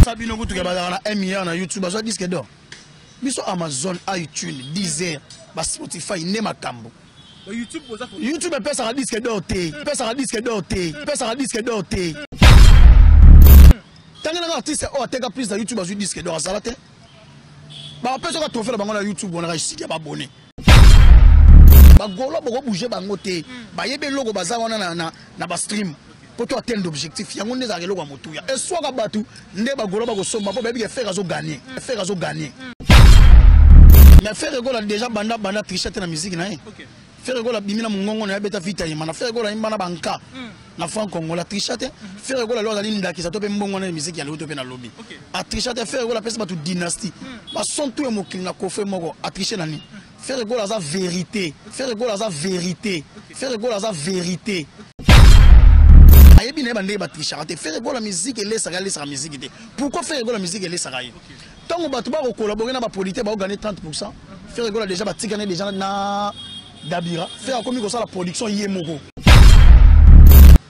Sabino kutu ke bazana 1 milliard na YouTube bazo disque d'or. Biso Amazon, iTunes, Deezer, ba Spotify ne makambo. YouTube pesa ka disque d'or te. Pesa ka disque d'or te. Pesa ka disque d'or te. Tangana artiste o ateka plus na YouTube bazo disque d'or azala te. Ba pesa ka trophée la bango na YouTube on a réussi ya ba abonné. Ba golo boko bouger bango te. Ba yebe logo baza wana na ba stream. Pour toi atteindre l'objectif, il y a un des arrêts à Motouya. Et soit à Batou, n'est pas Goloba Gosoma, pour bien faire à gagner. Faire à gagner. Mais faire rigoler déjà banda tricher dans la musique. Faire rigoler bimina mungongo na beta vita yimana. Faire rigoler imbana banka. Na fan Congo la tricher. Faire rigoler lors d'alinda qui s'attend mbongo na musique ya l'auto na lobby. A tricher faire rigoler pesa batu dynastie. Ba son tout mo kin na kofe moko a tricher nani. Faire rigoler za vérité. Faire rigoler za vérité. Faire rigoler za vérité. Ayebi ne bande ba tricharte faire la musique et laisser la musique. Pourquoi faire la musique et laisser railler? Tant on va collaborer dans la politique, on va gagner 30%. Faire déjà ba tigane déjà na Dabira. Faire comme ça la production yemoko.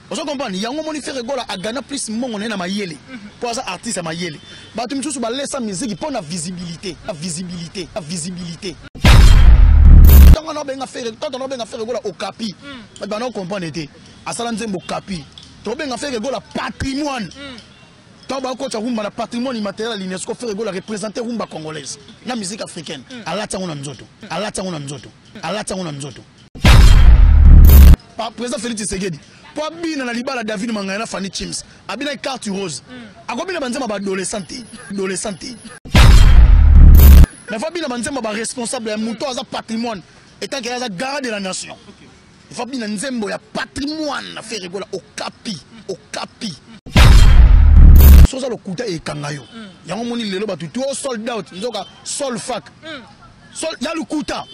Vous comprenez? Il y a un moment où faire à gagner plus mon na mayele. Pour ça artiste mayele. Ba tu me sous ba laisser musique pour la visibilité, la visibilité, la visibilité. Quand on a bien faire au capi. Ba non comprendre été. Asala nzembo capi. Tu as fait le patrimoine. Tu as fait le patrimoine immatériel. L'UNESCO fait le représenter la congolaise. La musique africaine. Président Félix Tshisekedi. Pour bien na libala David Mangana Fanny Chims. Abina carte rose. Akobina banzema ba adolescente. Mais faut bien banzema ba responsable muto za patrimoine étant qu'il y a garde de la nation. Il faut bien nzembo ya patrimoine faire rigola au capi. Soza lokuta e kangayo. Yango moni lelo batu to sold out nzoka sol fac. Sol ya lokuta.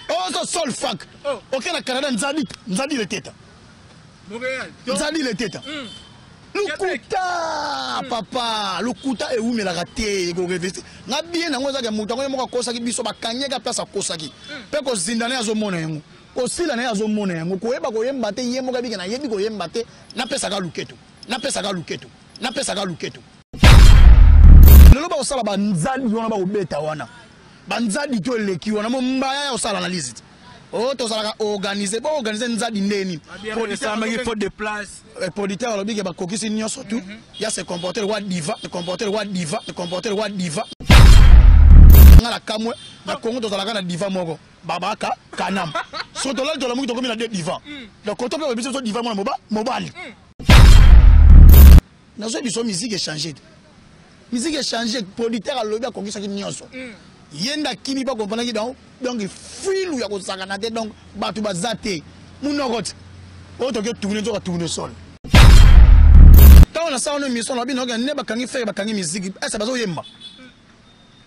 Oh sol fac. OK na Canada nzadi le teta. Nzadi le teta. Lokuta papa, lokuta e umi la raté go revesti. Na bien na ngoza ke mutu ngo mo ko saki biso bakanyeka place akosaki. Pe ko zindane azomona yango. Aussi la naya zomona yango ko yeba ko yemba te yemo ka bika na yebi ko yemba te na pesa ka luketo lelo ba osala ba nzadi wana ba obeta wana ba nzadi to leki wana mo mbaya ya osala analyse o to sala organiser nzadi ndeni faut de place producteur lobi ke ba kokisi nyonso tout ya se comporter wa diva ngala kamwe na Congo to sala na diva moko babaka kanam so to la to la mu to komi na diva le koto pe biso so diva mo mobali na so biso musique est changé producteur a lobi a kokisa ki nyonso yenda kimi ba comprendre ki donc filu ya ko sakana te donc batu bazate munokot o to ke tourner sol tant na sa on mission lobi no ne ba kangi faire ba kangi musique esa bazo yemba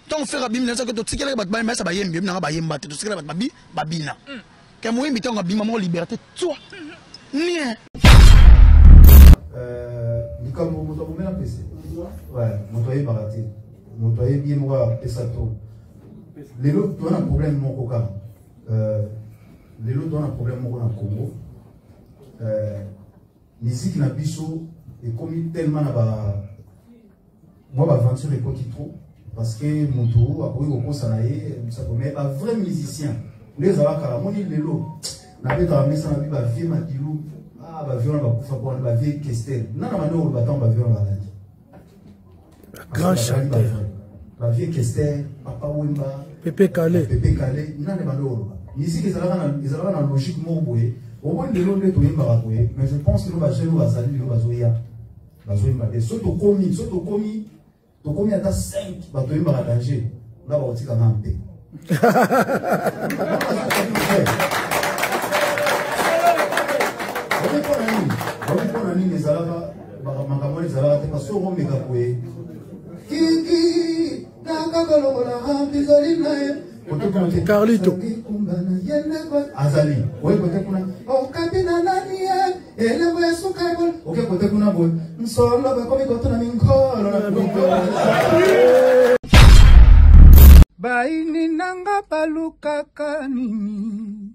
tant faire bimna ça que to tikela ba ba esa ba yembi na ba yemba te to tikela ba babina ke mo yembi tant bima mo liberté toi nie ni comme moto ko mena pese ouais moto yi barati moto yi bien moi pesa to lelo to na problème moko ka lelo to na problème moko na Congo musique na biso et comme tellement na ba moi ba aventure et qui trop parce que moto a ko ko sanaye ça comme un vrai musicien les avaka moni lelo na beta mesa na bi ba vie madilu ba violon ba kufa kwa ba vie Kestel nana mano ba tamba violon ba landi grand chanteur ba vie Kestel papa Wemba Pepe Kale nana mano musique ezalaka na logique mo boye au moins de l'onde to yemba ba boye mais je pense que nous va jeunes va salir nous va zoya et surtout komi ata 5 ba to yemba ba danger na ba otika na mpe Carlito Azali ouais côté kuna o kapina nani ele we sukaibo OK côté kuna boy nsolo ba komi koto na minkolo baini nanga balukaka nini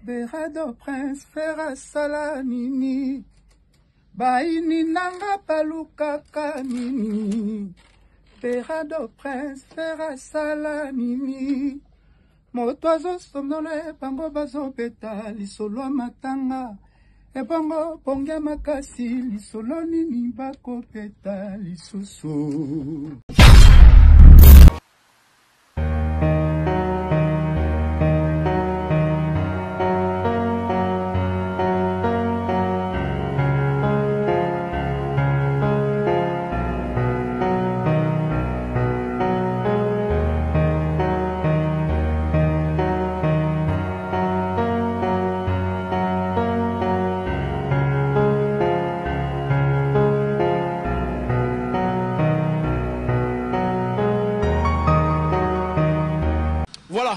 Berado Prince Fera Salanini Baini nanga palukaka nini Perado prince fera sala nini moto azosongola bango bazobeta lisolo matanga ebongo pongia makasi lisolo nini bakopeta lisusu.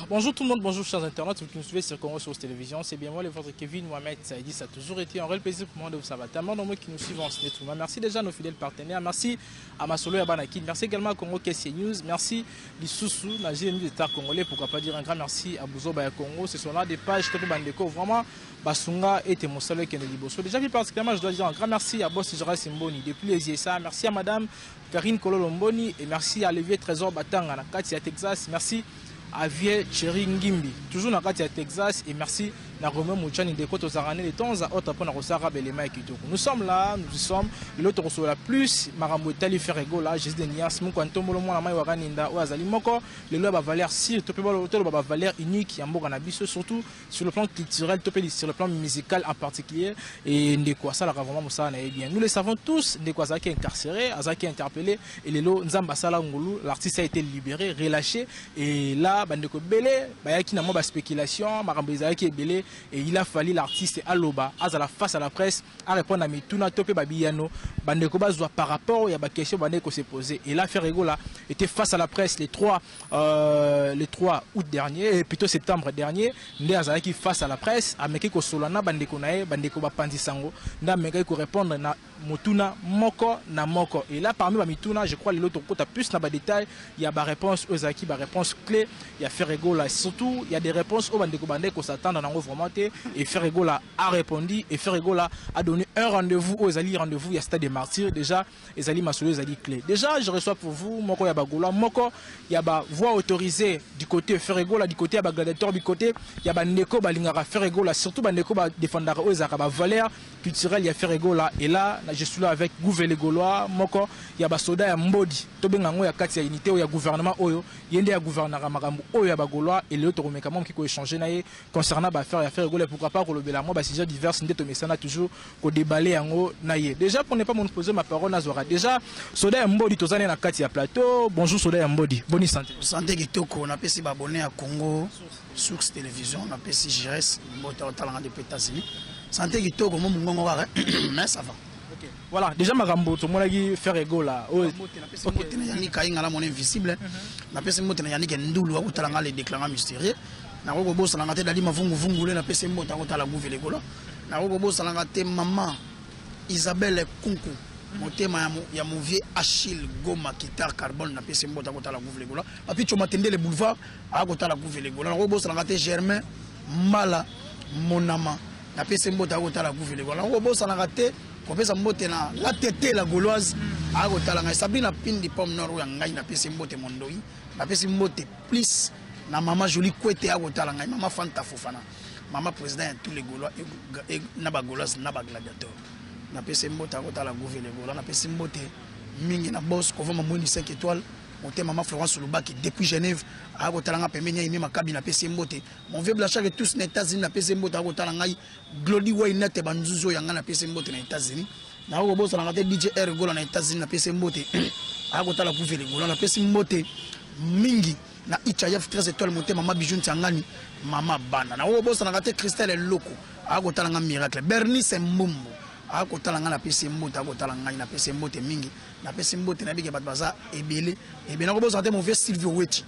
Bonjour tout le monde, bonjour chers internautes, vous qui nous suivez sur Congo Source Télévision, c'est bien moi, le votre Kevin Mohamed Saïdi, ça a toujours été un réel plaisir pour moi de vous savoir, tellement nombreux qui nous suivent en ciné tout. Merci déjà à nos fidèles partenaires, merci à Masolo et à Banakid, merci également à Congo KC News, merci Lissoussou, la GMU des Stars congolais, pourquoi pas dire un grand merci à Bouzo Baya Congo, ce sont là des pages Topi Bandeko, vraiment, Basunga et Temosalo et Kennedy Bosso. Déjà plus particulièrement, je dois dire un grand merci à Boss Jara Simboni, depuis les ISA, merci à Madame Karine Kololomboni et merci à Olivier Trésor Batanga, Katia Texas, merci à Vie Chéri Ngimbi, toujours dans le Texas, et merci à Romain Mouchani de Côte aux Aranées, de temps à autre pour Rosara Belema et Kitoko. Nous sommes là, nous sommes, l'autre reçoit la plus, Marambo Tali Ferrego, là, Jésus de Nias, Moukanto Molomo, la Maï Waraninda, Oazali Moko, le loi va valer si, Topé l'hôtel va valer unique, Yambo Ganabis, surtout sur le plan culturel, Topé sur le plan musical en particulier, et Ndekwa, ça, la vraiment Moussa, bien. Nous le savons tous, Ndekwa Zaki est incarcéré, Azaki est interpellé, et les lots Nzamba Sala Ngulu, l'artiste a été libéré, relâché, et là, Bandeko Belé, Bayaki n'a pas de spéculation, Marambo Zaki est belé, et il a fallu l'artiste Aloba, à face à la presse, à répondre à Mituna Topé Babiano, Bandeko Bazwa par rapport à la question Bandeko s'est posée. Et là, Ferrego là était face à la presse les 3 août dernier, plutôt septembre dernier, Ndé face à la presse, à Mekeko Solana, Bandeko Nae, Bandeko Bapandi Sango, Nda Mekeko répondre na Motuna Moko na Moko. Et là, parmi Mituna, je crois les autres côtés plus dans les détails, il y a ma réponse aux acquis, ma réponse clé, il y a Ferrego là, surtout il y a des réponses au Bandeko Bandeko s'attend dans un vraiment. Et Ferrego là a répondu et Ferrego là a donné un rendez-vous aux alliés, rendez-vous il y a Stade des Martyrs déjà les alliés Masolo les alliés clés. Déjà je reçois pour vous Moko Yabagola, Moko Yaba voix autorisée du côté Ferrego là, du côté Yaba Gladiateur, du côté Yaba Ndeko Balingara Ferrego là, surtout Bandeko ba défendre aux Arabes valeurs culturelles, il y a Ferrego là et là je suis là avec Gouverneur Gaulois, Moko Yaba Soda ya Mbodi, Tobengango ya Kati ya unité ou ya gouvernement Oyo, Yende ya gouvernement Marambo Oyo Yaba Gaulois et le autre médicament qui peut échanger concernant affaire ya Ferrego. Pourquoi pas pour le Bélamont, bah si j'ai divers mais toujours qu'au déballer en haut naïe. Déjà pour ne pas me poser ma parole Nazora. Déjà Soda Mbodi tozane na kati ya plateau. Bonjour Soda Mbodi. Bonne santé. Santé kitoko. On a pu s'abonner à Congo Source Télévision. On a pu si GRS Mbota au talent des États-Unis. Santé kitoko mon mongo mais ça va. OK. Voilà, déjà Marambo tout le monde qui Ferrego là. OK. Yani kainga la mon invisible. Na pesi motena yani ke ndulu au talanga les déclarants mystérieux. Na ko bosa na ngate dali mavungu vungu le na pesi mbota ko tala Gouverneur Gaulois. Na ko bosa na ngate maman Isabelle Kunku motema ya movier Achille Goma Kitar Carbone na pesi mbota ko tala Gouverneur Gaulois. Api choma tende le boulevard a ko tala Gouverneur Gaulois. Na ko bosa na ngate Germain Mala Monama na pesi mbota ko tala Gouverneur Gaulois. Na ko bosa na ngate ko pesa mbote na la tete la gauloise a ko tala ngai Sabrina Pindi Pomme Nord ya ngai na pesi mbote Mondoi na pesi mbote plus na maman Jolie Kwete a kotala ngai maman Fanta Fofana maman président de tous les Gaulois et na ba Gaulois na ba gladiateur na pesi mbote a kotala Gouverneur Gaulois na pesi mbote mingi na boss ko vama moni 5 étoiles monté maman Florence Lubaki depuis Genève a kotala nga pembeni ya mima kabi na pesi mbote mon vieux Blachak tous na États-Unis na pesi mbote a kotala ngai Glody Wainete banzuzo ya nga na pesi mbote na États-Unis na ko bosa na DJ R Gola na États-Unis na pesi mbote a kotala Gouverneur Gaulois na pesi mbote mingi na Ichayef 13 étoiles monté maman Bijou Ntangani maman Banda na obosa na ngate Christelle Loko a kotala nga Miracle Bernice Mbumbu a kotala nga na pesi mbote a kotala ngai na pesi mbote mingi na pesi mbote na bike bat baza ebele na obosa na mon vieux Sylvio Weti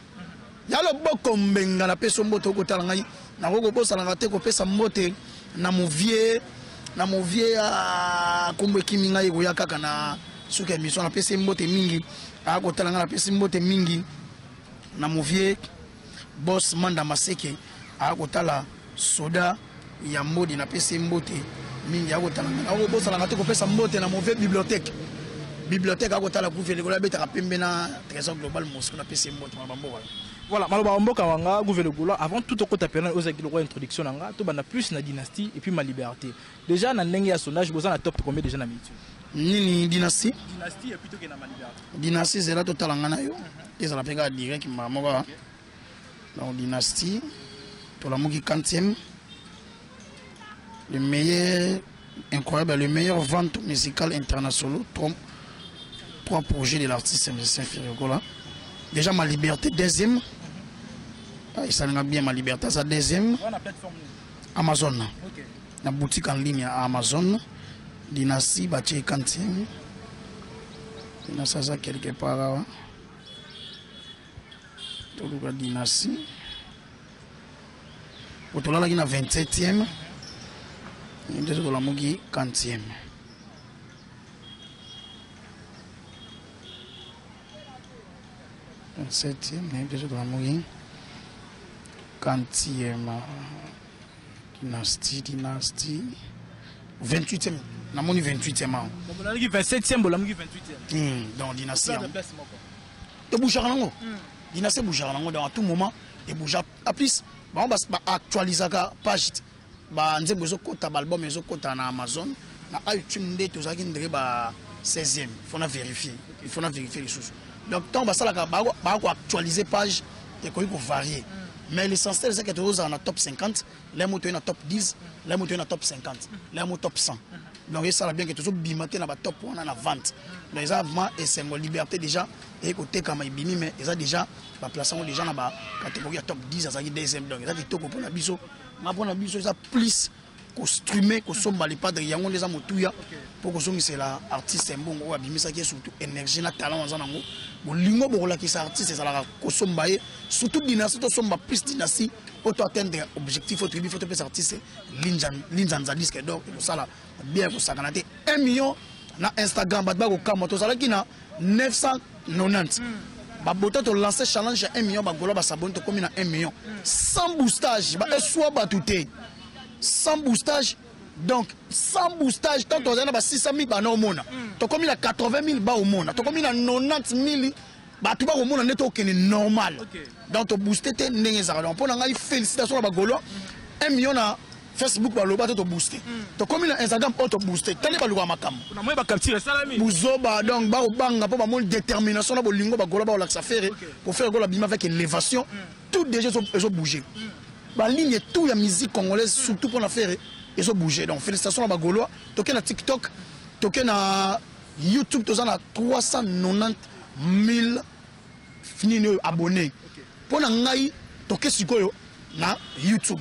ya lo boko mbenga na pesi mbote a kotala ngai na obosa na ngate ko pesa mbote na mon vieux kombo kimi ngai ko yakaka na suka émission na pesi mbote mingi a kotala nga na pesi mbote mingi na movier boss Manda Maseke a kotala Soda ya Mbodi na pesi mbote mingi a kotala na boss la ngate ko pesa mbote na mauvais bibliothèque bibliothèque à côté la gouvernement la bête rapide na trésor global Moscou na PC moto mabambo voilà maloba mboka wanga gouvernement avant tout au côté pena aux akilo introduction nanga to bana plus na dynastie et puis ma liberté déjà na ndenge ya sondage boza na top combien déjà na mitu nini dynastie et plutôt que na ma liberté dynastie c'est là total ngana yo ils la penga direct mamoka donc dynastie pour la moki 40e le meilleur incroyable le meilleur vente musicale internationale 3 projets de l'artiste musicien Ferregola. Déjà ma liberté deuxième il s'en bien ma liberté sa deuxième Amazon okay. La boutique en ligne à Amazon dynastie bâtie 40e dynastie ça quelque part tout le dynastie pour tout là il y a 27e il y a la mogi 40e 27e, il y a la 40e dynastie 28e, la 28e. 27e, 28e. Donc dynastie. Et Boucharango. Dynastie Boucharango dans tout moment et bouge à plus. On va actualiser la page. Bah nous avons un album, nous avons Amazon, na iTunes, tout ça qui est 16e. Il faut vérifier. Il faut vérifier les choses. Donc, tant que ça, on va actualiser la page et qu'on va varier. Mais l'essentiel, c'est que tu es dans le top 50, les motos dans le top 10, les motos dans le top 50, les motos top 100. Donc, ça bien que tu es bimaté dans le top 1 dans la vente. Donc, ça vraiment, c'est une liberté déjà. Et côté comme il bimi, mais ils ont déjà placé les gens dans la catégorie top 10, ça qui est deuxième. Donc, ils ont dit que pour la biso, ça plus costumer, que sommes les padres, il y a des gens pour que c'est l'artiste bon ou abimisa qui est surtout énergie na talent en zanango bon lingo bola qui c'est artiste ça la kosombaye surtout dynastie to somba plus dynastie pour atteindre objectif au tribu faut te artiste linzanza disque d'or et ça là bien pour ça kana 1 million na Instagram ba ko kama to ça là qui na 990 ba bota to lancer challenge à 1 million ba golo ba s'abonne to comme na 1 million sans boostage ba soit batouté sans boostage. Donc, sans boostage, tant qu'on a 600 000 bah, au monde. Donc, comme il a 80 000 bah, au monde. Donc, comme il a 90 000 bah, tout au monde, on est normal. Donc, tu boosté, tu es né. Donc, pour nous, félicitations à Golo. 1 million à Facebook, bah, le bas, tu boosté. Donc, comme il a Instagram, tu boosté. Tu n'es pas le roi Makam. On a capturé ça, là. Bouzoba, donc, bah, au banga, pour ma détermination, là, Bolingo, bah, Golo, bah, ça fait pour faire Golo Bima avec élévation. Tout déjà, ils ont bougé. Bah, ligne, tout, il y a musique congolaise, surtout pour la faire. Ils ont bougé. Donc, félicitations à Bagolo. Toké na TikTok, toké na YouTube, tous en a 390 000 abonnés. Pour na ngai, toké sikoyo na YouTube.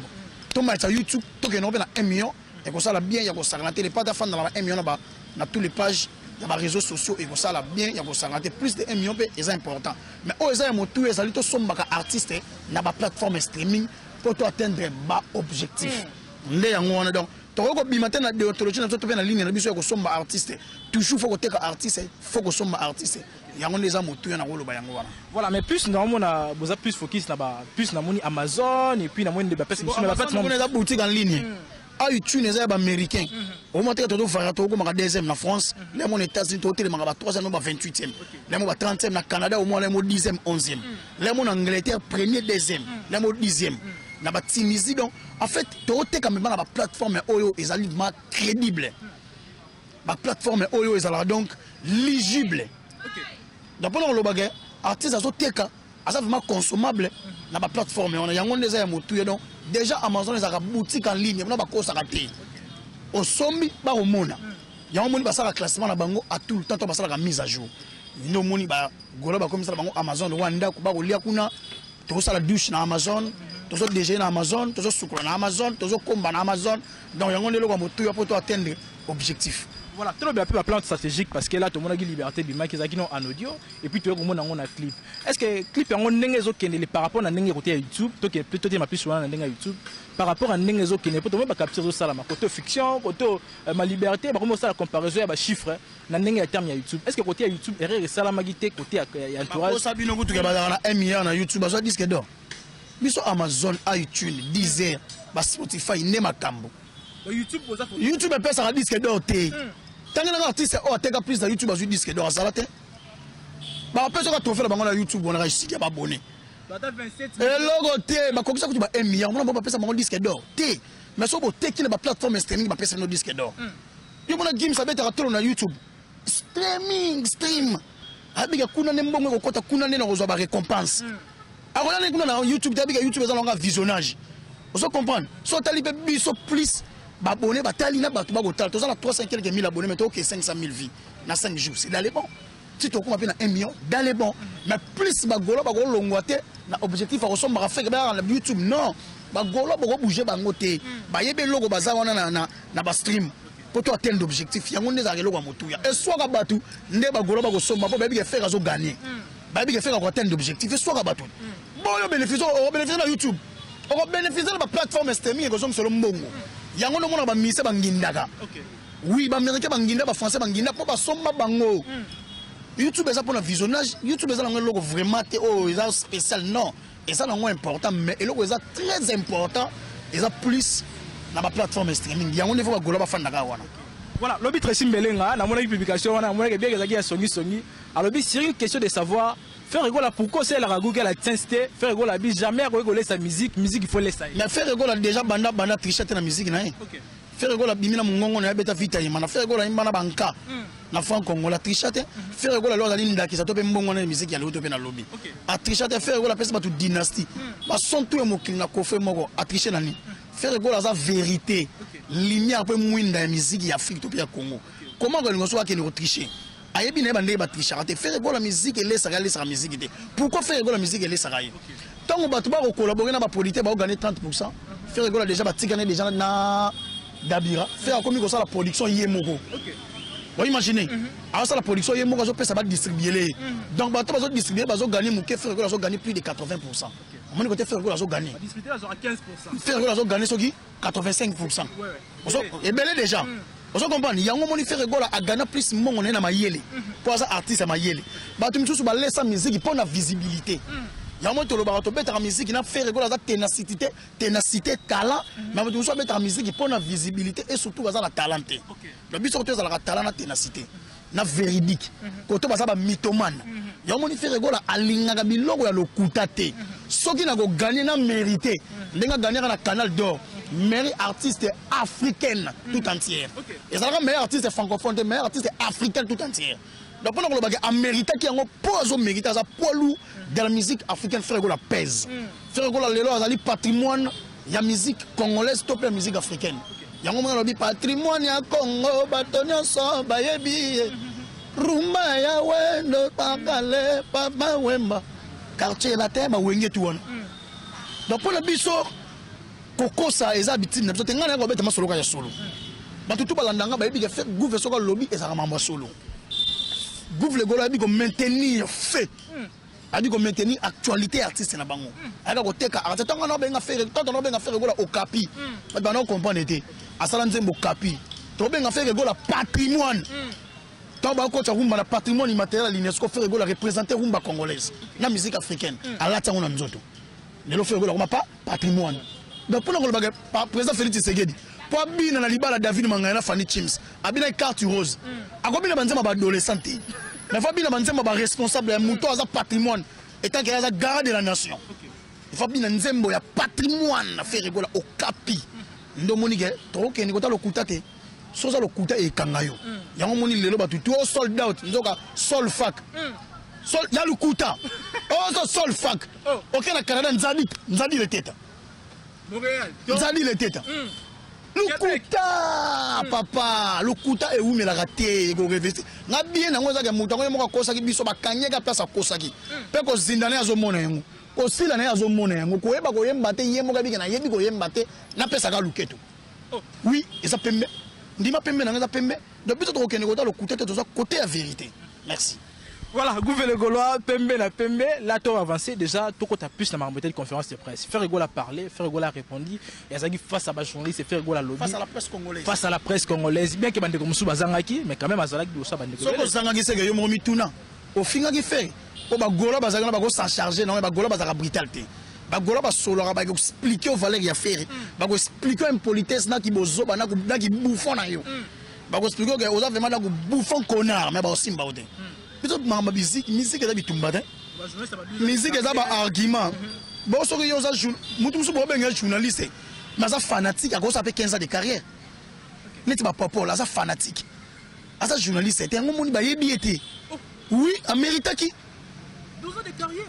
Toma sur YouTube, toké na 1 million. Et comme ça, la bien, il y a qu'on s'arrête. Les pas de fans dans la 1 million là-bas, dans toutes les pages, dans les réseaux sociaux, et comme ça, la bien, il y a qu'on s'arrête. Plus de 1 million, c'est important. Mais oh, ils ont tout, ils ont tout, sont artistes, dans la plateforme streaming, pour atteindre bas objectif. Donc, tu as bimaté na déontologie na to na ligne na biso ya ko somba artiste toujours faut que artiste faut que somba artiste yango les amotu na rolo ba yango wana voilà mais plus normalement na boza plus focus na ba plus na moni Amazon et puis na moni de ba personne mais pas na moni na boutique en ligne iTunes les américains au moment que tu dois faire to ko ma deuxième na France les mon États-Unis to télé ma ba 3e ba 28e les mo ba 30e na Canada au moins les mo 10e 11e les mo Angleterre premier deuxième les mo 10e na ba Tunisie donc en fait tu quand même na ba plateforme oyo ezalement crédible ba plateforme oyo ezala donc lisible donc pour le bagage artiste azoteka asa vraiment consommable na ba plateforme on a yango ndeza ya motu donc déjà Amazon ezaka boutique en ligne na ba kosa raté au sombi ba omona yango moni ba sala classement na bango à tout le temps to ba sala mise à jour no moni ba golo ba comme ça bango Amazon Rwanda ko ba kolia kuna to sala douche na Amazon toujours déjà na Amazon, toujours sucre na Amazon, toujours combat na Amazon. Donc, il y a un peu pour atteindre l'objectif. Voilà, tu as un peu un plan stratégique parce que là, tout le monde a une liberté de marque qui en audio et puis tu as un clip. Est-ce que le clip est par rapport à YouTube, tu es plus souvent YouTube, par rapport à YouTube, tu peux capturer ça, côté fiction, côté ma liberté, comment ça la comparaison à chiffres dans YouTube. Est-ce que côté YouTube, est ça la magité, côté entourage? Ça, tu as 1 million na YouTube, ça disque d'or. Biso Amazon, iTunes, Deezer, Spotify, Nemakambo. YouTube peut ça disque d'or. tant que l'artiste oh t'es plus dans YouTube azui disque d'or azala te ba peut que trophée la bango na YouTube on a ici ba abonné et logo te ba kokisa kuti ba 1 million on ba pesa bango disque d'or te mais so bo te ki ba plateforme streaming ba pesa no disque d'or yo mona game ça beta tolo na YouTube stream abiga kuna ne mbongo ko kota kuna ne na ko zo ba récompense akola ne kuna na YouTube te abiga YouTube ezalanga visionnage vous comprenez so tali pe biso plus ba abonné ba tali na ba to ba ko tala to za na 300 quelques mille abonnés mais to OK 500 000 vies na 5 jours c'est dans les bons si tu as 1 million dans les bons mais plus ba golo ba ko longwate na objectif a ressemble ba faire ba na YouTube non ba golo ba ko bouger ba ngote ba yebe logo ba za wana na ba stream pour toi atteindre l'objectif yango ndeza ke logo motuya et soit ka batu nde ba golo ba ko somba po ba bi ke faire azo gagner ba bi ke faire ko atteindre l'objectif et soit ka batu bon yo bénéfice na YouTube on va bénéficier de la plateforme streaming que sommes sur le mbongo yango no mona ba mise ba ngindaka oui ba américain ba nginda ba français ba nginda po ba somba bango YouTube ça pour le visionnage YouTube ça un logo vraiment oh ça spécial non et ça non important mais le logo ça très important et ça plus dans la plateforme streaming yango ne faut pas goloba fan naka wana voilà lobby très simbelenga na mona publication wana mona ke bien que ça qui a songi alors lobby c'est une question de savoir faire rigoler pourquoi c'est la Google la intensité faire rigoler jamais rigoler sa musique il faut laisser mais faire rigoler déjà banda trichette na musique na OK faire rigoler bimina mungongo na beta vita yima na faire rigoler bana banka na fan Congo la trichette faire rigoler lo zali ndaki ça to pe mbongo na musique ya lo to pe na lobby a trichette faire rigoler pesa tu dynastie ba son tout mokili na kofe moko a tricher na ni faire rigoler ça vérité lumière pe mwinda ya musique ya Afrique to pe ya Congo comment que ngoso akeni ko tricher ayebi na bande ba tricher te faire rigoler la musique et laisser la musique te pourquoi faire rigoler la musique et laisser railler tant ba to ba collaborer na ba polité ba gagner 30% faire rigoler déjà ba tigane déjà na Dabira faire comme ça la production yemoko vous imaginez alors ça la production yemoko ça va distribuer donc ba to ba distribuer ba gagner mouké faire rigoler ça gagner plus de 80% on m'a côté faire rigoler ça gagner distribuer à 15% faire rigoler ça gagner ce qui 85% et belé déjà vous comprenez yango moni faire rigoler à gagner plus mon na mayele pour ça artiste à mayele ba tu misusu ba laisser musique pour la visibilité yango to lo ba to bettre musique na faire rigoler ça ténacité talent mais tu so bettre musique pour la visibilité et surtout ça la talenté le but surtout ça la talent na ténacité na véridique koto ba ça ba mythomane yango moni faire rigoler alingaka biloko ya lokuta te soki na ko gagner na mérité ndenga gagner na canal d'or meilleur artiste africaine tout entière et ça la meilleur artiste francophone meilleur artiste africain tout entière donc pour le bagage américain qui en pose mérite ça poilu de la musique africaine faire la pèse faire la lelo azali patrimoine ya musique congolaise top la musique africaine yango mona lobi patrimoine ya Congo batonyo so bayebi rumba ya wendo pakale papa wemba quartier la terre ba wenge tout wana donc pour le biso koko ça eza habitude na biso tengana ko beta masolo ka ya solo batutu balandanga bayebi ke faire gouverner soka lobby ezaka mambo solo Gouvre le golo a dit qu'on maintenir fait. A dit qu'on maintenir actualité artiste na bango. A ko teka artiste tant on a bien faire tant on a bien faire golo au capi. Ba non comprendre été. A sala nzembo capi. To bien faire golo patrimoine. Tant ba ko rumba na patrimoine immatériel l'UNESCO faire golo représenter rumba congolaise. La musique africaine. A la tango na nzoto. Le faire golo pas patrimoine. Donc pour le bagage président Félix Tshisekedi pour bina na libala David Mangana Fanny Chims abina carte rose akobina banzema ba adolescent mais faut bina banzema ba responsable ya muto aza patrimoine étant que aza garant de la nation il faut bina nzembo ya patrimoine faire rigola au capi ndo monike to ke ni kota lokuta te soza lokuta e kangayo yango moni lelo ba tutu sold out nzoka sol fac sol ya lokuta oh sol fac OK na Canada nzadi le teta Montréal nzadi le teta Lukuta papa lukuta e wumela raté go revesti na bien na ngoza ke mutango mo ko saki biso bakanyeka place akosaki pe ko zindana azomona yango ko sila na azomona yango ko yeba ko yemba te yemo ka bika na yebi ko yemba te na pesa ka luketo oui et ça pembe ndima pembe na ngaza pembe de but to ko kene ko ta lukuta te to côté la vérité merci. Voilà, gouvernement le Gaulois, Pembe na Pembe, là tu as avancé déjà, tout côté plus la marmotte de conférence de presse. Faire rigoler à parler, faire rigoler à répondre, et ça face à la journaliste, faire rigoler à lobby. Face à la presse congolaise. Face à la presse congolaise, bien que bande comme Souba Zangaki, mais quand même à Zalak de Souba Bande. Ce que Zangaki c'est que yo momi tuna. Au final qui fait, au Bagola bazanga ba go s'en charger, non mais Bagola bazaka brutalité. Bagola ba solo ba expliquer aux valeurs ya faire. Ba go expliquer une politesse na ki bozo ba na ki bouffon na yo. ba ko expliquer que oza vraiment donc bouffon connard mais ba osimba ote biso mama musique eza bitumba te musique eza ba argument bon soki yo za mutu musu bo benga journaliste mais ça fanatique a ça fait 15 ans de carrière neti ba popo là ça fanatique asa journaliste était un moni ba yebi été oui améritaki 12 ans de carrière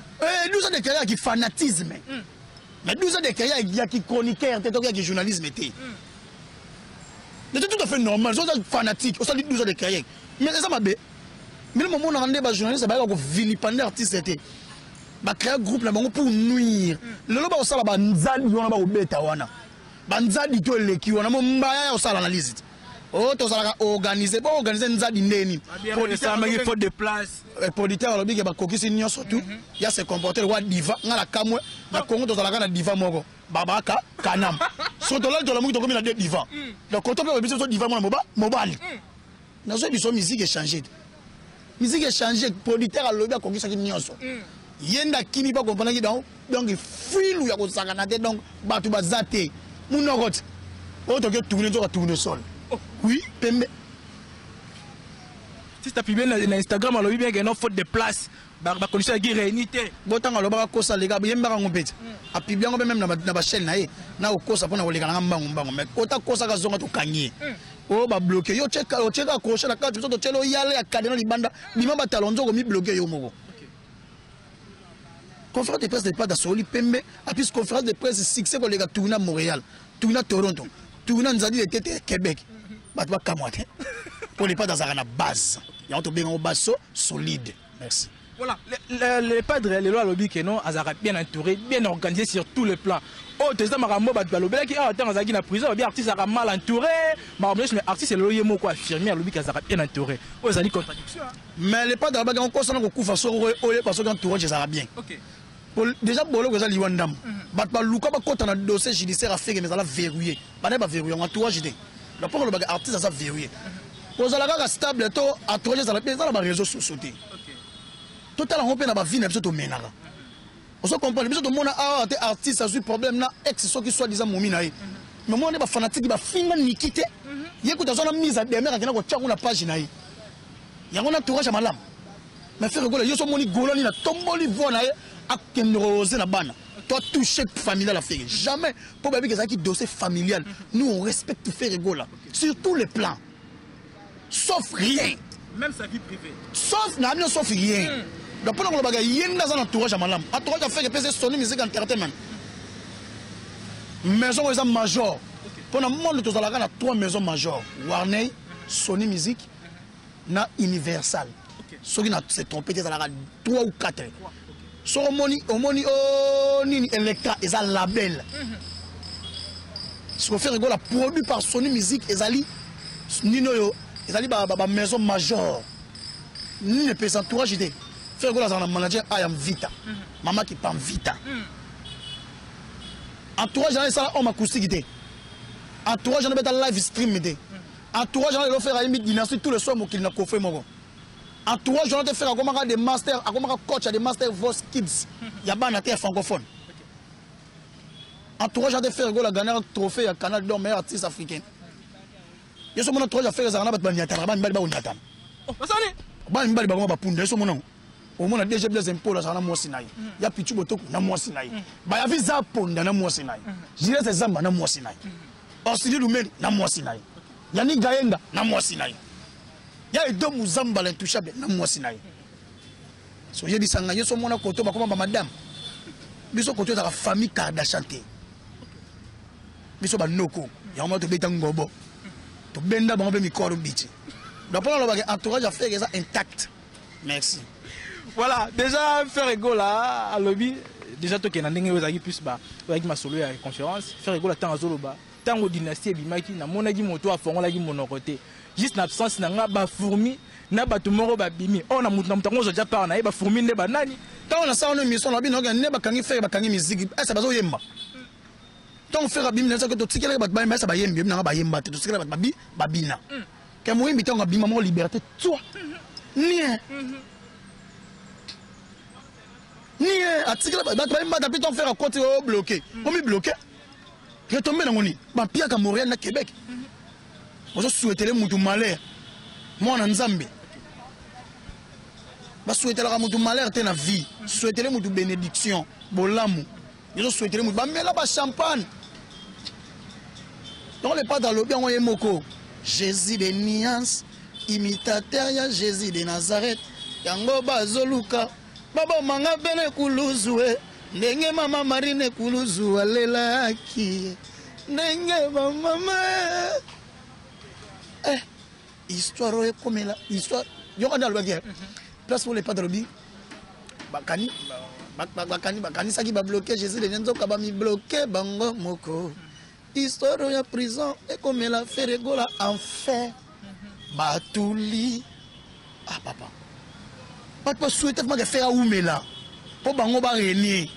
12 ans de carrière qui fanatisme mais 12 ans de carrière il y a qui chroniqueur t'es qui journalisme était c'est tout à fait normal ça fanatique ça dit 12 ans de carrière mais ça m'a bé mais le moment on a rendu ba journaliste ba ko vilipender artiste était ba créer groupe là bango pour nuire le lo ba osala ba nzali yona ba obeta wana ba nzali to leki wana mo mbaya osala analyse oh to sala organiser bon organiser nzali ndeni il faut des places producteur alobi ke ba kokisi nyo surtout ya se comporter wa diva ngala kamwe na Congo to sala kana diva moko babaka kanam so to la to la mu to komi na diva donc quand on peut biso so diva mona mobile na so biso musique échanger musique échanger producteur alobi a kokisa nyonso yenda kimi pas comprendre que donc filu ya ko sakana te donc batu bazate munokot auto que tourner sol oui pembe si tu as publié sur Instagram alors bien qu'il y a une faute de place ba condition qui réunité botanga lo ba ko sa les gars yemba ngopeti a publié ngo même na ba chaîne na ye na ko sa pona ko leka na mbango mais ota ko sa ka zonga to kanye o ba bloquer yo cheka accrocher la carte to chelo yale ya cadena libanda bima ba talonzo ko mi bloquer yo moko conférence de presse de pas d'asoli pembe a plus conférence de presse succès ko les gars tourner à Montréal tourner à Toronto tourner nzali était Québec ba to kamwate pour les pas dans la base il y a un bien en base solide merci. Voilà, les padres, les lois lobby que non, Azara bien entouré, bien organisé sur tous les plans. Oh, tu sais, Marambo, Batbalobé, qui a attends Azaki na prison, bien artiste Azara mal entouré. Mais artiste, c'est le loyer mot quoi, affirmé, lobby qu'Azara bien entouré. Oh, ça dit contradiction. Mais les padres, on constate qu'on couvre sur eux parce qu'on entouré chez Azara bien. Ok. Déjà, Bolo, vous allez y wandam. Batbalouka, quand on a dossier judiciaire à faire, mais ça l'a verrouillé. Pas n'est pas verrouillé, on a entourage. La pour le bagage artiste, ça verrouillé. Vous allez avoir stable, tout entourage, ça la réseau société. Total on peut na ba vie na biso to menaka on se comprend biso to mona artiste a eu problème na ex so qui soit disant momi na ye mais moi on est ba fanatique ba finga nikite yekuta zona mise à demeure kana ko tchako na page na ye yango na tourage malam mais faire rigoler yo so moni goloni na tomboli vona ye akendrose na bana toi toucher familial la faire jamais pour baby que ça qui dossier familial nous on respecte faire rigoler sur tous les plans sauf rien même sa vie privée sauf na bien sauf rien. Donc pour le bagage yenda dans entourage à malam entourage à faire que pèse Sony musique entertainment maison aux major pour le monde tous la na 3 maisons major Warner Sony musique na Universal ceux qui na se trompé ça la 3 ou 4 so omoni oh nini Electra et ça label ce qu'on fait rigoler produit par Sony musique ezali nino yo ezali ba maison major ni ne peut s'entourage idée faire quoi dans le manager I am Vita maman qui prend Vita entourage dans ça on acoustique idée entourage dans le live stream idée entourage dans le faire une dynastie tous les soirs qu'il n'a coffre mon entourage dans le faire comment des masters comment coach des masters voice kids il y a pas na terre francophone entourage dans le faire gagner un trophée à Canal d'or meilleur artiste africain il y a ce moment entourage à faire ça na ba nyata ba mbali ba nyata oh basani ba mbali ba ba punda so mon au moins déjà des impôts là ça na moisi naï ya pichu botoko na moisi naï ba ya visa ponda na moisi naï jire ces zamba na moisi naï osili lumeni na moisi naï ya ni gayenga na moisi naï ya edo muzamba l'intouchable na moisi naï so je dis sanga yeso mona koto ba koma ba madame biso koto ta famille Kardashian te biso ba noko ya mo to beta ngobo to benda ba mo mikoro bichi donc pour le bagage entourage à faire ça intact merci. Voilà, déjà faire rigolo là à lobby déjà toi qui n'as n'engagé aux plus bas avec ma solo à conférence faire rigolo tant à zolo bas tant au dynastie bimaki na mon agi moto à fond la gi mon côté juste l'absence na nga ba fourmi na ba tumoro ba bimi on a mutu na mutango zo japa na ba fourmi ne ba nani tant on a ça on mission na bino ne ba kangi faire ba kangi musique ça ba zo yemba tant faire bimi na ça que to tikela ba ba ça ba yemba na ba yemba to tikela ba bi ba bina que moi invité on a bima mon liberté toi ni ni article ba depuis ton faire à côté bloqué on me bloqué je tombé dans moni ba pia ka Montréal na Québec Vous souhaitez mutu malheur. Moi, en Nzambe. Vous souhaitez la mutu malheur dans la vie. Souhaitez mutu bénédiction. Bolamu. Vous souhaitez mutu. Mais là, champagne. Donc, les pas dans le bien, on est moko. Jésus de Niance, imitateur, ya Jésus de Nazareth. Yango bazoluka. Baba manga bene kuluzwe. Nenge mama marine kuluzwe lelaki. Nenge mama. Histoire comme là. Histoire. Yo quand dans le baguette. Place pour les pas de lobby. Bakani. Bakani ça qui va bloquer Jésus de Niance ka ba mi bloquer bango moko. Histoire de prison et comme elle a fait rigola en fait. Batuli. Ah papa. Pas souhaiter que faire oumela. Pour bango ba renier.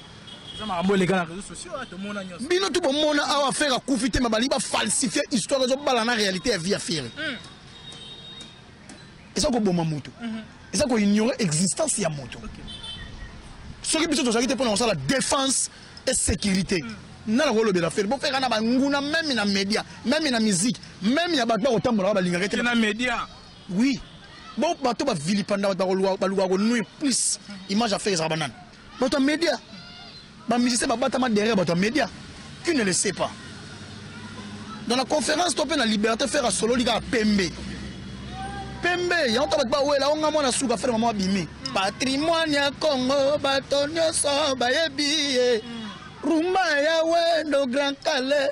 Ça m'a ramené les gars dans les réseaux sociaux, tout le monde a dit. Bino tout le monde a faire à confiter ma bali ba falsifier histoire de ba la réalité vie à faire. Et ça ko bon moto. Et ça ko ignorer existence ya moto. Ce qui biso to ça qui te pour la défense et sécurité. Na la rôle de la faire bon faire na ba nguna même na média, même na musique, même ya ba ba otambola ba linga na média. Oui. Bon bato ba vilipanda ba loi ko nous plus image à faire ça banane. Bato média. Ba musicien ba batama derrière bato média. Qui ne le sait pas. Dans la conférence topé la liberté faire à solo liga Pembe. Pembe, ya on ta ba ouais là on a mona suka faire maman bimi. Patrimoine ya Congo batonyo so ba yebi. Rumba ya wendo Grand Calais.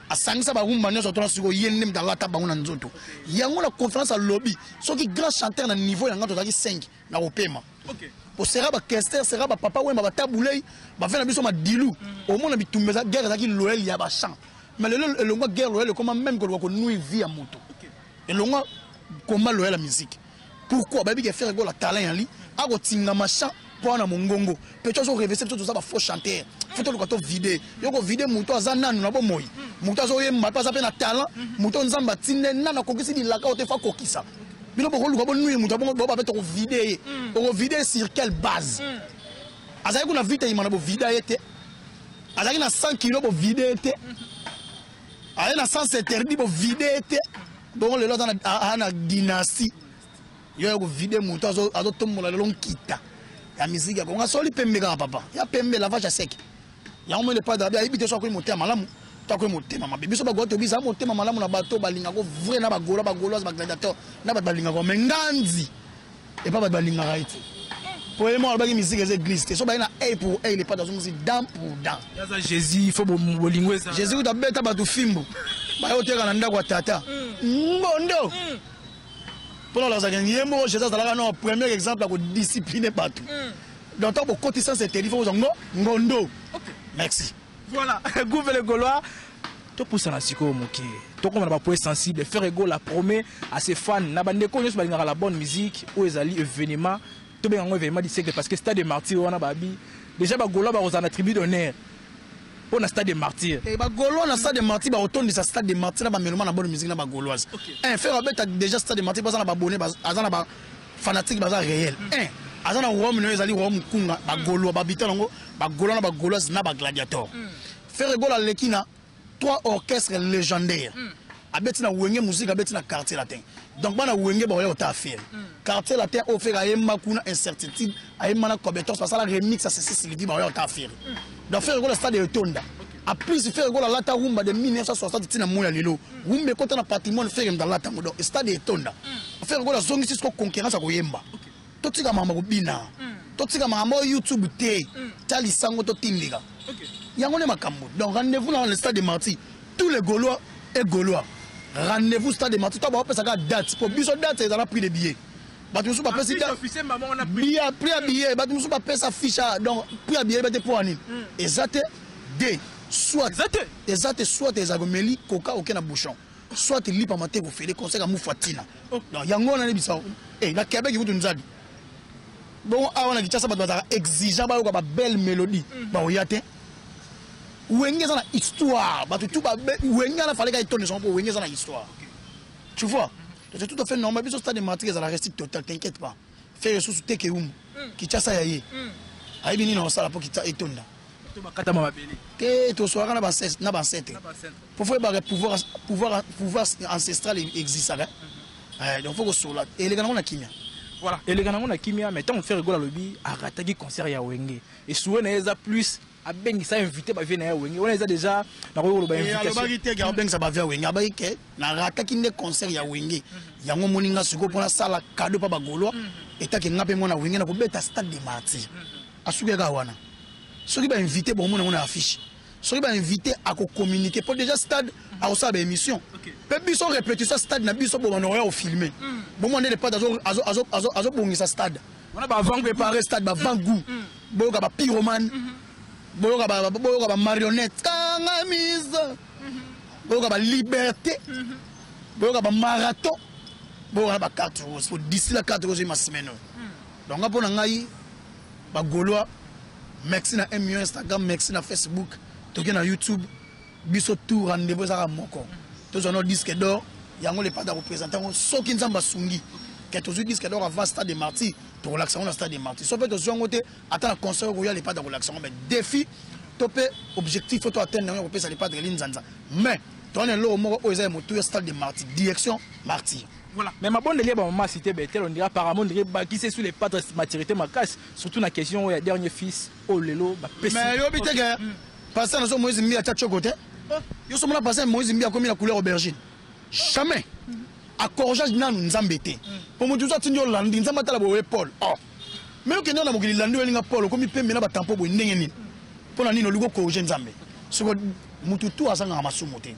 Asangisa ba rumba nyo sotona siko yende mdalata ba una nzoto. Yango la conférence à lobby, so ki grand chanteur na niveau yanga to taki 5 na opema. OK. Pour sera ba kester, sera ba papa wemba ba tabulei, ba fena biso ma dilu. Au moins na bitumbeza guerre zaki loyal ya ba chant. Mais le longa guerre loyal comment même que ko nous vie à moto. OK. Et longa combat loyal la musique. Pourquoi ba bi ke faire go la talent yali, a ko tinga machin pour na mongongo. Peut-être so réveiller tout ça ba faux chanteur. Faut que tu vider. Yo ko vider muto azana na bo moyi. Muto azo yemba pas na talent, muto nzamba tinde na kokisi di laka o te fa kokisa. Bino bo ko bo nuit muto bo ba to vider. O vider sur quelle base? Azaki kuna vite imana bo vider été. Azaki na 100 kg bo vider été. Azaki na 100 interdit bo vider été. Bon le lot na dynastie. Yo ko vider muto azo tombola le long kita. La musique ya konga soli Pembe ka papa. Ya Pembe la vache sec. Ya on me le pas d'abia ibite so ko moté malamu. Ta ko moté mama. Biso ba goto bisa moté malamu na bato balinga ko vrai na ba goloise ba gladiateur na ba balinga ko menganzi. Et pas ba balinga right. Pour moi ba ki musique c'est glisse. So ba na A pour A il pas dans musique dent pour dent. Ya za Jésus faut bolingwe ça. Jésus ko tabeta ba tu fimbo. Ba yo te kana ndako tata. Ngondo. Pour la Zaganyemo, Jésus a un premier exemple pour discipliner partout. Donc, pour cotiser ces téléphones, Ngondo. Merci. Voilà, Gouvernement Gaulois. Tout pour ça, c'est comme tout comme on n'a pas sensible, faire ego la promet à ses fans. N'a pas de connaissance par la bonne musique ou les alliés événements. Tout bien un événement du siècle parce que Stade des Martyrs, on a babi. Déjà, Gaulois va en attribut d'honneur. On a Stade des Martyrs. Et Gaulois, on a Stade des Martyrs, on retourne de sa Stade des Martyrs, on a la bonne musique dans la Gauloise. Un fait déjà Stade des Martyrs, on a abonné, on a fanatique, on a réel. On a Rome, on a Rome, Kunga, Gaulois, Babitango, Gaulois, Gauloise, on a gladiateur. Faire Gaulois, l'équina, 3 orchestres légendaires. Abetina Wenge musique, abetina quartier latin. Donc, on a Wenge, on a affaire. Quartier latin, on fait à Makuna incertitude, à Emana compétence, parce que la remix, c'est Sylvie, on a affaire. Donc, faire le stade de Tonda. A plus, faire la lata rumba de 1960, tina moya lilo. Rumba côté na patrimoine, faire dans la tango. Donc, stade de Tonda. Faire la zone ici, concurrence à Goyemba. Tout ce qui a mamma bina. Tout ce qui a mamma YouTube té. Tali sango to tindiga. Yangone makambo. Donc, rendez-vous dans le stade de Marty. Tous les Gaulois et Gaulois. Rendez-vous stade de Marty. Tu vas faire ça date. Pour biso date, ils ont pris des billets. Bah, tu ne pas payé ça. Billet, prix à billet. Bah, tu ne pas payé ça fiche. Donc, prix à billet, bah, tu pour anime. Exact. D. Soit. Exact. Soit tes agomeli, coca, aucun bouchon. Soit tu lis par matin, vous faites des conseils à Moufatina. Donc, yango na nebisa. Eh, la Québec, vous nous a dit. Bon, on a dit ça, ça va exigeant, bah, une belle mélodie. Bah, on y a Wenge ça na histoire. Bah, tout bah, Wenge na fallait qu'il tourne son pour Wenge ça na histoire. Tu vois? C'est tout à fait normal. Biso stade de Martyrs, ça la reste total, t'inquiète pas. Faire sous Tekeum, qui t'a ça yaye. Aïe bini na sala pour qui t'a étonné. Que tu sois na bancêtre. Pour faire pouvoir ancestral existe ça. Donc faut que sur là et les gars on a kimia. Voilà, et les gars on a kimia mais tant on fait rigoler lobby à ratagi concert ya Wenge. Et souvent na plus a bengi ça invité ba venir ya Wenge. On a déjà na ko ba invitation. Et alors ba bengi ça ba via Wenge. Ba ke na rataki ne concert ya Wenge. Yango moninga suko pona sala cadeau pa ba golo. Et ta ke ngape mona Wenge na ko beta stade de Martyrs. Asuke ga wana. Ceux qui va inviter bon on a affiche. Ceux qui va inviter à communiquer pour déjà stade à aussi à émission. Peu biso répéter ça stade na biso bon on aurait filmer. Bon on est pas azo bongi ça stade. On a pas avant préparer stade ba vangou. Bon ga ba pyromane. Bon ga ba marionnette. Kanga mise. Bon ga ba liberté. Bon ga ba marathon. Bon ga ba 4 roses pour d'ici la 4 roses ma semaine. Donc on a ngai ba goloa. Merci na MU Instagram, merci na Facebook, toke na YouTube, biso tout rendez-vous ça moko. Tous on disque d'or, yango les pas de représentants, soki nzamba sungi. Que tous disque d'or avant stade de Martyrs, pour relaxation na stade de Martyrs. Sauf que tous on côté attend la concert où il y a les pas de relaxation, mais défi topé objectif faut atteindre on peut ça les pas de linzanza. Mais ton est là moko oza moto stade de Martyrs, direction Martyrs. Voilà. Mais ma bonne liée, maman cité Bethel, on dirait apparemment qui c'est sur les pattes de maturité ma casse, surtout la question où il y a dernier fils, oh lelo, bah mais yo bité que passer dans son Moïse Mbi à tchatcho côté. Yo sommes là passer Moïse Mbi a comme la couleur aubergine. Jamais. À corrigage nan nzambete. Pour moi tout ça tinyo landi nzamba tala bo Paul. Oh. Mais yo kenya na mokili landi welinga Paul comme pembe na ba tampo bo ndenge ni. Pour na nino lugo corriger nzambe. Soko mutu tout asanga masumu te.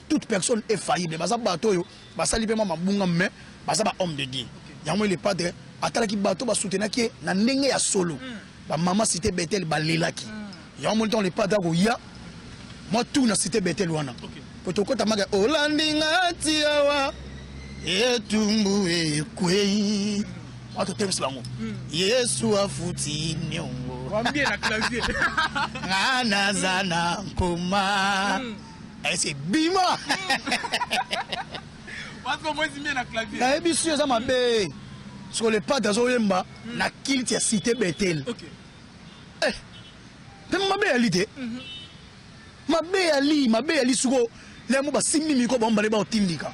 Toute personne est faillible. Basa bato yo, basa lipe mama bunga mais basa ba homme de Dieu. Yango il est padre atala ki bato ba soutenir ki na ndenge ya solo. Ba mama cité Bethel ba lelaki. Yango le temps le padre ko ya. Moi tout na cité Bethel wana. Poto kota maga olandinga tiawa. Etumbu ekwei. Wato tems bango. Yesu afuti nyongo. Wambie na clavier. Ngana zana koma. C'est bima. Na ebisu eza mabe. Sur les pas d'Azoyemba, na kilti ya cité Bethel. Eh. Pe mabe ali te. Mabe ali suko le mo ba simmi mi ko bomba le ba otindika.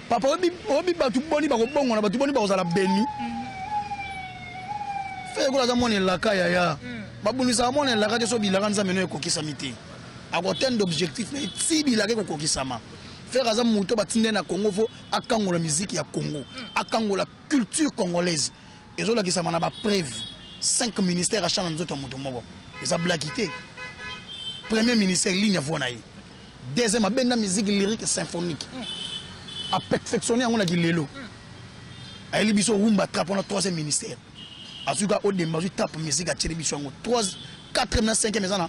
Papa obi batu boni ba ko bongo na batu boni ba ozala beni. Fe ko la zamone la kaya ya. Babunisa mone la ka so bilaka nza meno ekokisa miti. À atteindre d'objectifs mais si bilage ko kokisama faire azam moto batinde na Congo fo akango la musique ya Congo akango la culture congolaise ezo la kisama na ba preuve 5 ministères à chana nzoto moto moko eza blaquité premier ministère ligne vonaï deuxième abenda musique lyrique symphonique a perfectionner on a dit lelo ali biso rumba trap on a troisième ministère azuka o demba zu tap musique a tiré biso ngo 3 4 na 5e maison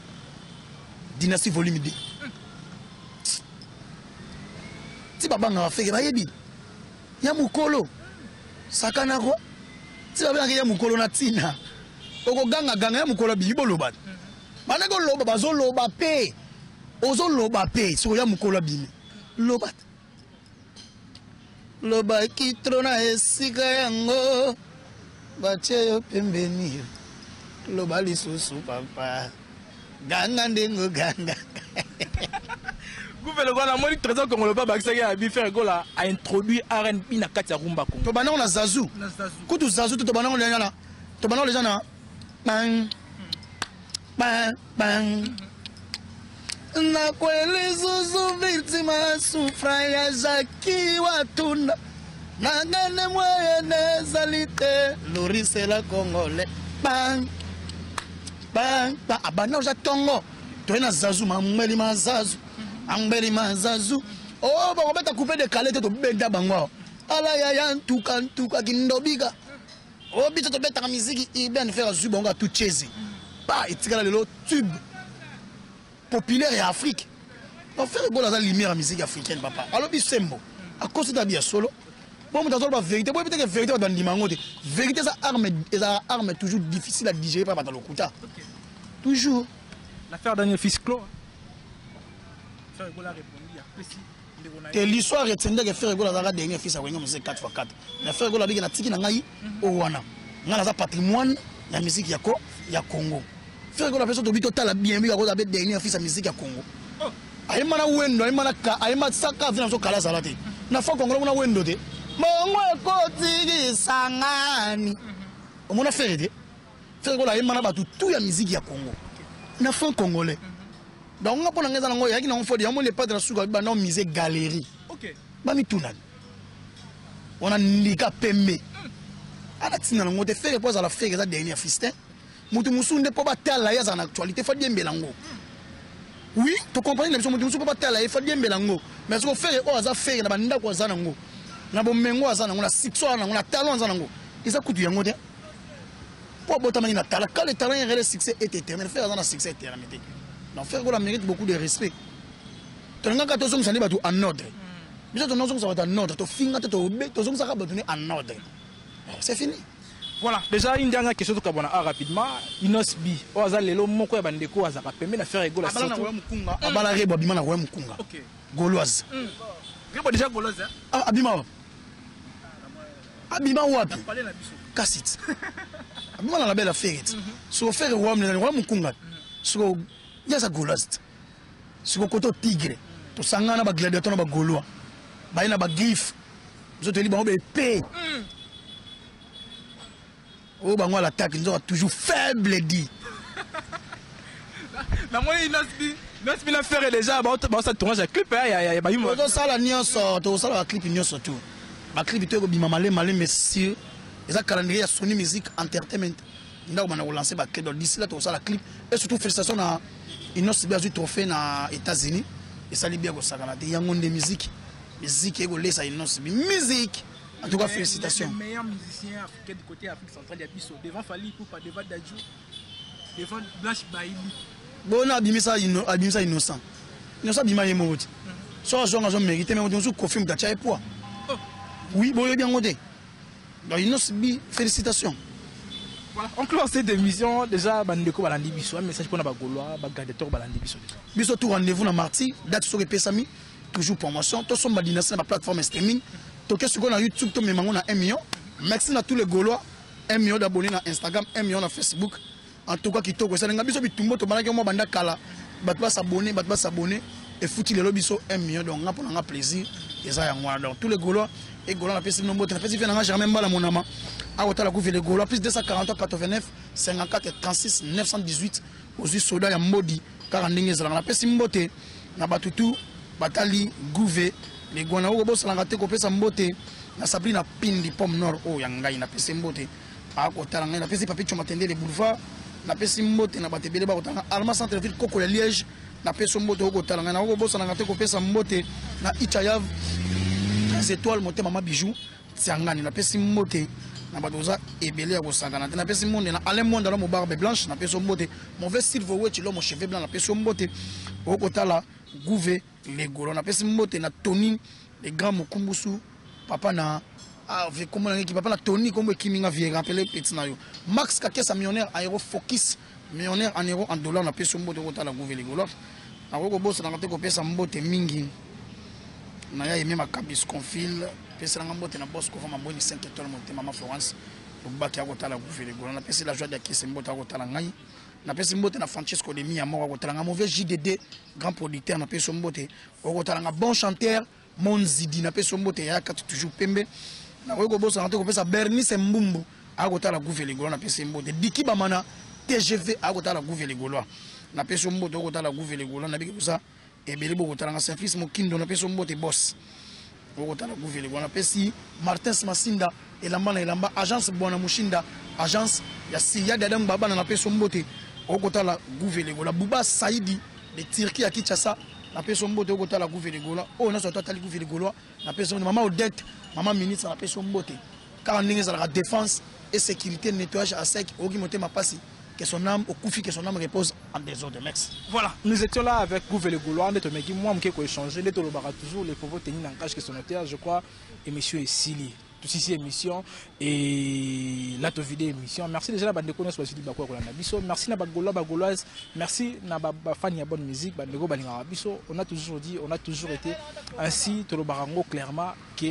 dynastie volume 2. Si baba nga fait ba yebi. Ya mukolo. Sakana ko. Si baba nga ya mukolo na tina. Oko ganga ya mukolo bi boloba. Bana ko loba bazo loba pe. Ozo loba pe so ya mukolo bi. Loba. Loba kitrona esika yango. Bache yo pembeni. Loba lisusu papa. Ganga ndengo ganga. Gouvernement la moni trésor congolais pas baxé a bi faire gola a introduit R&B na kati ya rumba Congo. To bana on a Zazu. Kutu Zazu to bana on les gens. To bana les gens na. Bang. Bang bang. Na kwele zuzu victima sufraya zaki watunda. Na ngane moyene zalite lorise la congolais. Bang. Bang, bang, abana uza tongo. Toena Zazu, mambeli ma Zazu. Ambeli ma Zazu. Oh, ba obeta couper de calete to benda bangwa. Ala ya ya ntuka kindobiga. Oh, bito to beta musique iben faire zubonga tout chezi. Ba itikala le tube populaire en Afrique. On fait le la lumière musique africaine papa. Alors bisembo. À cause de bien solo. Bon, mais dans la vérité, vous peut-être que vérité dans l'imango. Vérité, ça arme toujours difficile à digérer par dans le couta. Toujours. L'affaire Daniel Fisclo. Et l'histoire retient que faire la dernière fils à Wenga musique 4x4. La faire la biga na tiki na ngai o wana. Ngala za patrimoine ya musique ya Congo. Frère Gola personne to tala bien bi ko abet dernier fils à musique à Congo. Ayema na wendo, ayema na ka, ayema saka vina so kala salate. Na fa Congo na wendo te. Mongo ekoti sangani. On a fait aider. Frère Gola ayema na batu tout ya musique ya Congo. Na fa congolais. Donc on a pas ngeza ngo yaki na on faut dire on les pas de la suka ba na musée galerie. OK. Ba mi tunana. On a nika pembe. Ala tina ngo te faire pose à la faire ça dernier fistin. Mutu musunde po ba tala ya en actualité fa diembe lango. Oui, tu comprends la mission mutu musu po ba tala fa diembe lango. Mais ce qu'on fait o za faire na banda ko za nango. Na bo mengo za nango na sixo nango na talon za nango. Isa kutu yango te. Po bota mani na tala quand le talent est succès est éternel faire dans succès éternel. Donc faire ko la mérite beaucoup de respect. Tu n'as qu'à te sonner ça batu en ordre. Mais tu n'as pas ça en ordre, tu finga te obé, tu sonner ça batu en ordre. C'est fini. Voilà, déjà une dernière question tout kabona rapidement. Inosbi, oza lelo moko ya bandeko aza ka pembe na faire ego la surtout. Abala na mukunga, abala rebo bima na mukunga. OK. Gauloise. Rebo déjà gauloise hein? Ah abima. Abima wapi? Kassit. Abima na la belle affaire. So faire rebo na mukunga. So yasa gauloise. So koto tigre. To sangana ba gladiateur na ba gaulois. Ba ina ba griffe. Zo te li ba be épée. Oh, bah moi l'attaque, ils ont toujours faible dit. La moi il n'a pas fait déjà, bah ça tourne un clip, il y a bah il m'a. Ça la nion sort, ça la clip nion surtout. Ma clip tu es bima malé monsieur. Et ça calendrier Sony Music Entertainment. Il a lancé ba clip d'ici là tout ça la clip et surtout félicitations à Inos bien du trophée na États-Unis et ça libère go ça là. Il y a monde de musique et go laisse Inos musique. En tout cas, félicitations. Le meilleur musicien africain du côté Afrique centrale, il y a Bisso. Devant Fali Poupa, devant Dadju, devant Blanche Bailly. Bon, abimisa innocent. Innocent bima yemo. Soit je mérite, mais on se confirme que tu as poids. Oui, bon, il est bien monté. Donc, Innocent, félicitations. Voilà, on clôt cette émission. Déjà, Bandeko Balandi Bisso. Un message pour la Gaulois, Bagadator Balandi Bisso. Bisso, tout rendez-vous dans mardi. Date sur le Pesami. Toujours promotion. Tout son badination dans la plateforme streaming. Donc, ce qu'on a YouTube, tout le monde a 1 million. Merci à tous les Gaulois. 1 million d'abonnés sur Instagram, 1 million sur Facebook. En tout cas, qui toque ça. Les gens qui tout le monde banda kala. Batba s'abonner, et foutu les lobbies 1 million. Donc, on a plaisir. Et ça, donc, tous les Gaulois et Gaulois la personne nombre. La personne vient jamais mal à mon amant. À Ouattara la couver les Gaulois plus 243 89 54 36 918. Aux yeux soda ya modi 40 la personne mbote na batutu batali gouvé. Les Gouana au boss langate ko pesa mbote na sabri na pindi pomme nord o yangai na pesa mbote a ko talanga na pesa papier chomatende les boulevards na pesa mbote na batebele ba ko talanga alma centre ville koko Liège na pesa mbote ko talanga na o boss langate ko pesa mbote na Ichayav les étoiles monter mama bijou tiangani na pesa mbote na badoza ebele ya ko sangana na pesa monde na Alain Monde la mo barbe blanche na pesa mbote mauvais silver watch lo mo cheveux blanc na pesa mbote o ko tala gouvé les Gaulois na pesi mbote na Tony les grands Mokumbusu papa na comment on papa na Tony comme Kiminga vie rappeler petit na yo Max Kakesa millionnaire en euro focus millionnaire en euro en dollars na pesi mbote ko tala gouvé les Gaulois na ko boss na ko pesa mbote mingi na ya yeme makabis confil pesa na mbote na boss ko fama boni 5 étoiles monte mama Florence ko baki ko tala gouvé les Gaulois na pesi la joie de qui mbote ko tala ngai na pesi mbote na Francesco de Mia moko kotalanga mauvais JDD grand producteur na pesi mbote kotalanga bon chanteur Monzidi na pesi mbote ya katu toujours pembe na ko bossa na ko pesa Bernice Mbumbu akotala gouver les Gaulois na pesi mbote Diki Bamana TGV akotala gouver les Gaulois na pesi mbote akotala gouver les Gaulois na biki kusa ebele boko kotalanga Saint-Fils Mokindo na pesi mbote boss okotala gouver les Gaulois na pesi Martin Masinda elamba agence Bona Mushinda agence ya Siya Dadam Baba na pesi mbote okotala gouver les Gaulois Bouba Saïdi de Turquie à Kinshasa na pesi mbote okotala gouver les Gaulois oh na surtout tali gouver les Gaulois na pesi maman Odette maman ministre na pesi mbote car ndenge za la défense et sécurité nettoyage à sec oki monter ma passi que son âme au Koufi que son âme repose en désordre merci. Voilà, nous étions là avec gouver les Gaulois on est moi qui ko échanger les tolobara toujours les pauvres tenir en cache que son notaire je crois et monsieur Sili tout ici émission et là tu vidéo émission merci déjà la bande de connaissance aussi bakwa ko na biso merci na bagolo bagoloise merci na ba fan ya bonne musique bande go balinga biso on a toujours dit on a toujours été ainsi to lo barango clairement que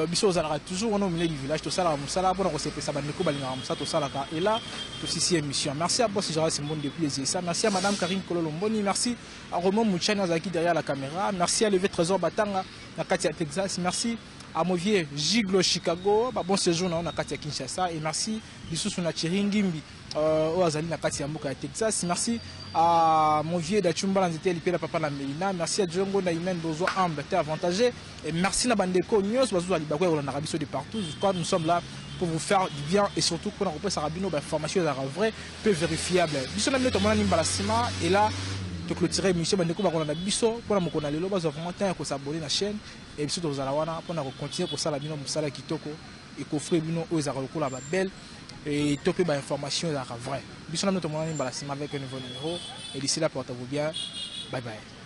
biso ozalaka toujours on au milieu du village tout ça là mosala pour qu'on s'épée ça bandeko balingaka mosala tout ça là et là tout ici émission. Merci à Boss Gérard Simon depuis les USA. Merci à Madame Karine Kololomboni. Merci à Romain Mouchani Azaki derrière la caméra. Merci à Levé Trésor Batanga na Katia Texas. Merci à Movier Giglo Chicago. Bon séjour na Katia Kinshasa et merci Bissou na Chiringimbi au Azali na Katia Mbuka Texas. Merci à Movier Dachumba Lanzete Lipé la Papa la Melina. Merci à Djongo na Imen Bozo Amble t'es avantagé et merci na Bandeko Nyos Bazou Alibakwe on a rabiso de partout. Quand nous sommes là pour vous faire du bien et surtout pour nous Sarabino information vraie peu vérifiable. Biso na minute mona nimba la sima et là de clôturer mission bandeko ba na biso pour na mokona lelo bazo vraiment temps ko s'abonner na chaîne et biso to zala wana pour na continuer pour ça la bino musala kitoko et coffrer bino aux aroko la belle et topé ba information la vraie. Biso na minute mona nimba la sima avec un nouveau numéro et d'ici là portez-vous bien. Bye bye.